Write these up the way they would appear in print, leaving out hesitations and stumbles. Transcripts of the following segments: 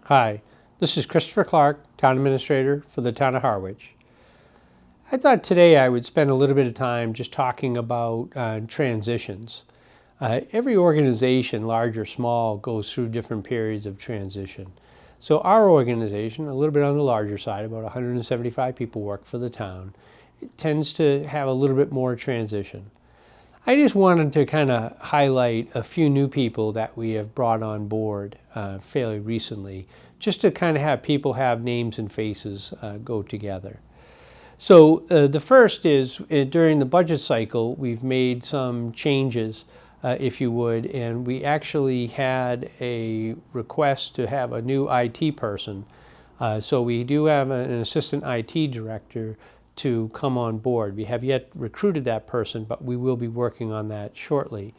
Hi, this is Christopher Clark, Town Administrator for the Town of Harwich. I thought today I would spend a little bit of time just talking about transitions. Every organization, large or small, goes through different periods of transition. So our organization, a little bit on the larger side, about 175 people work for the town, it tends to have a little bit more transition. I just wanted to kind of highlight a few new people that we have brought on board fairly recently, just to kind of have people have names and faces go together. So the first is during the budget cycle, we've made some changes, if you would, and we actually had a request to have a new IT person. So we do have an assistant IT director to come on board. We have yet recruited that person, but we will be working on that shortly.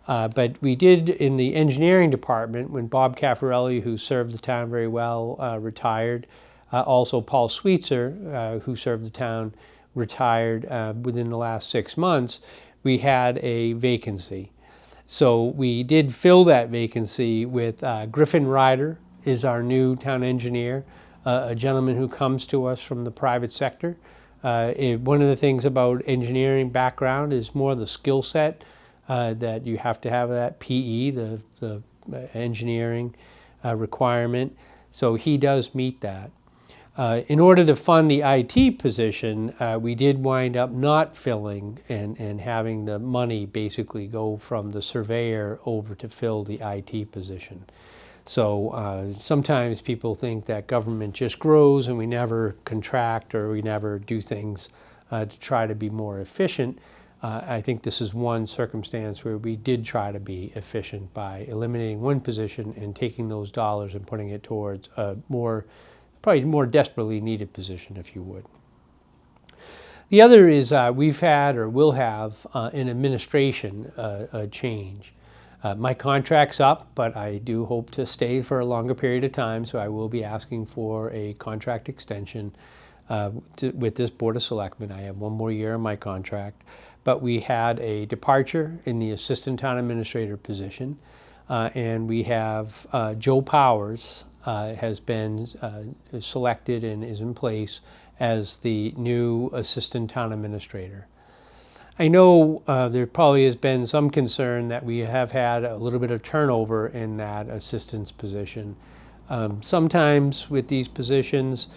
But we did in the engineering department when Bob Caffarelli, who served the town very well, retired. Also Paul Sweetser, who served the town, retired within the last 6 months. We had a vacancy. So we did fill that vacancy with Griffin Ryder is our new town engineer, a gentleman who comes to us from the private sector. One of the things about engineering background is more the skill set that you have to have that PE, the engineering requirement. So he does meet that. In order to fund the IT position, we did wind up not filling and having the money basically go from the surveyor over to fill the IT position. So sometimes people think that government just grows and we never contract or we never do things to try to be more efficient. I think this is one circumstance where we did try to be efficient by eliminating one position and taking those dollars and putting it towards a probably more desperately needed position, if you would. The other is we've had or will have in administration a change. My contract's up, but I do hope to stay for a longer period of time, so I will be asking for a contract extension with this Board of Selectmen. I have one more year in my contract, but we had a departure in the Assistant Town Administrator position, and we have Joe Powers has been selected and is in place as the new Assistant Town Administrator. I know there probably has been some concern that we have had a little bit of turnover in that assistant's position. Sometimes with these positions,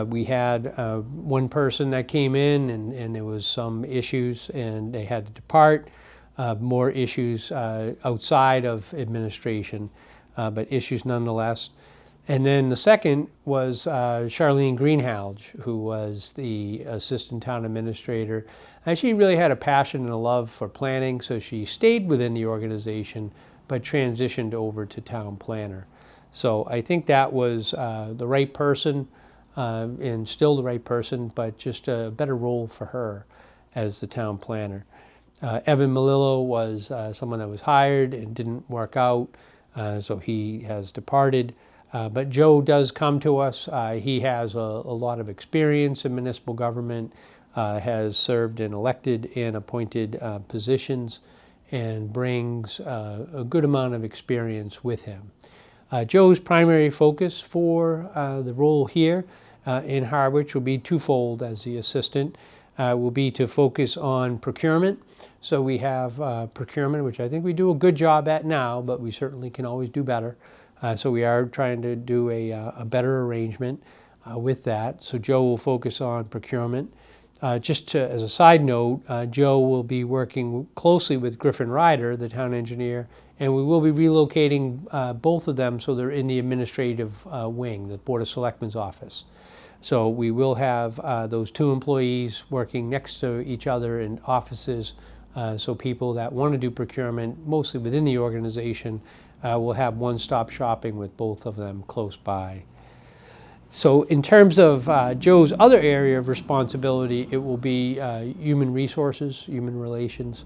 we had one person that came in and there was some issues and they had to depart. More issues outside of administration, but issues nonetheless. And then the second was Charlene Greenhalgh, who was the Assistant Town Administrator. And she really had a passion and a love for planning, so she stayed within the organization, but transitioned over to Town Planner. So I think that was the right person, and still the right person, but just a better role for her as the Town Planner. Evan Melillo was someone that was hired and didn't work out, so he has departed. But Joe does come to us. He has a lot of experience in municipal government, has served in elected and appointed positions, and brings a good amount of experience with him. Joe's primary focus for the role here in Harwich will be twofold as the assistant. Will be to focus on procurement. So we have procurement, which I think we do a good job at now, but we certainly can always do better. So we are trying to do a better arrangement with that. So Joe will focus on procurement. As a side note, Joe will be working closely with Griffin Ryder, the town engineer, and we will be relocating both of them so they're in the administrative wing, the Board of Selectmen's office. So we will have those two employees working next to each other in offices, so people that want to do procurement, mostly within the organization, will have one-stop shopping with both of them close by. So in terms of Joe's other area of responsibility, it will be human resources, human relations.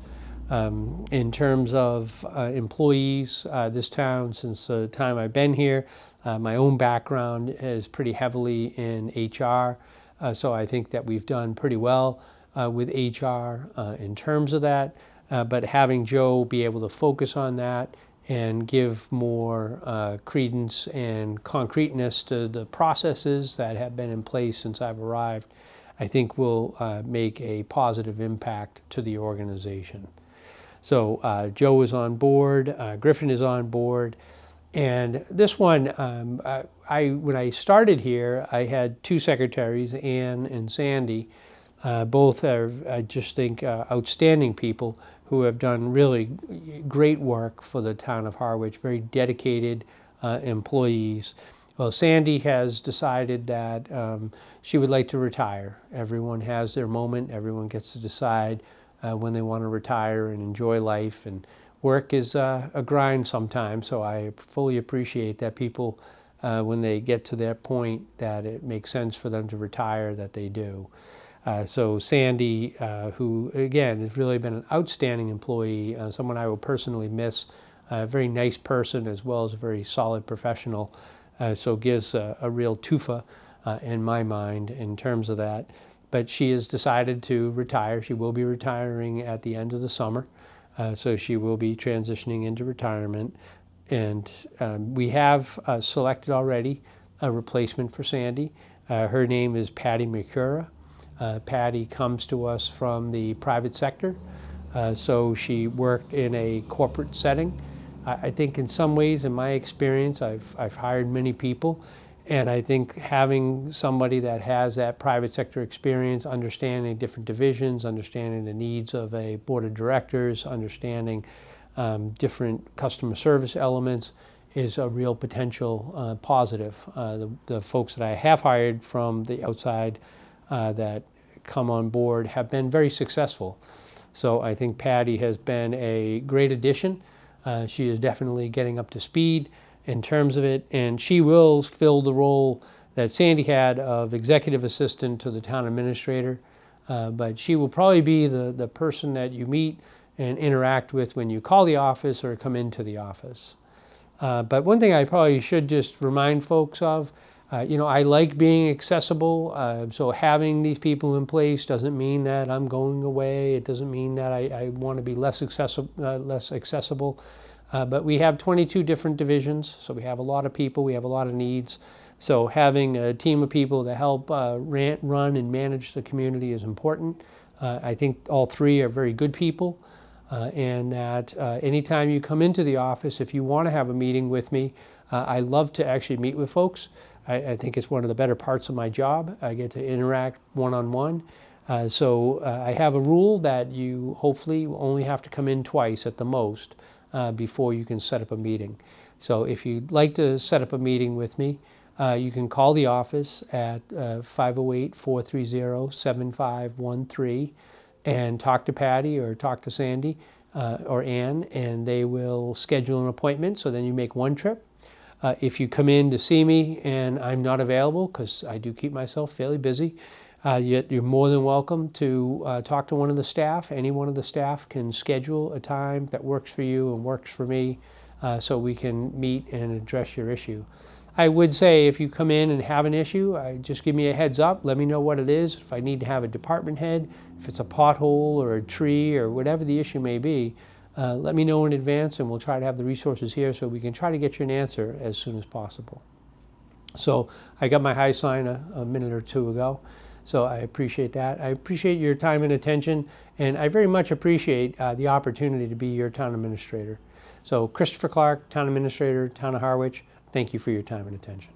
In terms of employees, this town, since the time I've been here, my own background is pretty heavily in HR, so I think that we've done pretty well with HR in terms of that. But having Joe be able to focus on that and give more credence and concreteness to the processes that have been in place since I've arrived, I think will make a positive impact to the organization. So Joe is on board, Griffin is on board, and this one, when I started here, I had two secretaries, Ann and Sandy. Both are, I just think, outstanding people who have done really great work for the town of Harwich, very dedicated employees. Well, Sandy has decided that she would like to retire. Everyone has their moment. Everyone gets to decide when they want to retire and enjoy life. And work is a grind sometimes, so I fully appreciate that people, when they get to that point that it makes sense for them to retire, that they do. So Sandy, who again has really been an outstanding employee, someone I will personally miss, a very nice person as well as a very solid professional, so gives a real tufa in my mind in terms of that. But she has decided to retire. She will be retiring at the end of the summer, so she will be transitioning into retirement. And we have selected already a replacement for Sandy. Her name is Patty Mercura. Patty comes to us from the private sector, so she worked in a corporate setting. I think in some ways, in my experience, I've hired many people, and I think having somebody that has that private sector experience, understanding different divisions, understanding the needs of a board of directors, understanding different customer service elements, is a real potential positive. The folks that I have hired from the outside that come on board have been very successful. So I think Patty has been a great addition. She is definitely getting up to speed in terms of it, and she will fill the role that Sandy had of executive assistant to the town administrator, but she will probably be the person that you meet and interact with when you call the office or come into the office. But one thing I probably should just remind folks of, I like being accessible, so having these people in place doesn't mean that I'm going away. It doesn't mean that I want to be less accessible. But we have 22 different divisions, so we have a lot of people, we have a lot of needs. So having a team of people to help run and manage the community is important. I think all three are very good people, and that anytime you come into the office, if you want to have a meeting with me, I love to actually meet with folks. I think it's one of the better parts of my job. I get to interact one-on-one. So I have a rule that you hopefully only have to come in twice at the most before you can set up a meeting. So if you'd like to set up a meeting with me, you can call the office at 508-430-7513 and talk to Patty or talk to Sandy or Ann, and they will schedule an appointment, so then you make one trip. If you come in to see me and I'm not available, because I do keep myself fairly busy, you're more than welcome to talk to one of the staff. Any one of the staff can schedule a time that works for you and works for me, so we can meet and address your issue. I would say if you come in and have an issue, just give me a heads up, let me know what it is. If I need to have a department head, if it's a pothole or a tree or whatever the issue may be, let me know in advance, and we'll try to have the resources here so we can try to get you an answer as soon as possible. So I got my high sign a minute or two ago, so I appreciate that. I appreciate your time and attention, and I very much appreciate the opportunity to be your town administrator. So Christopher Clark, Town Administrator, Town of Harwich, thank you for your time and attention.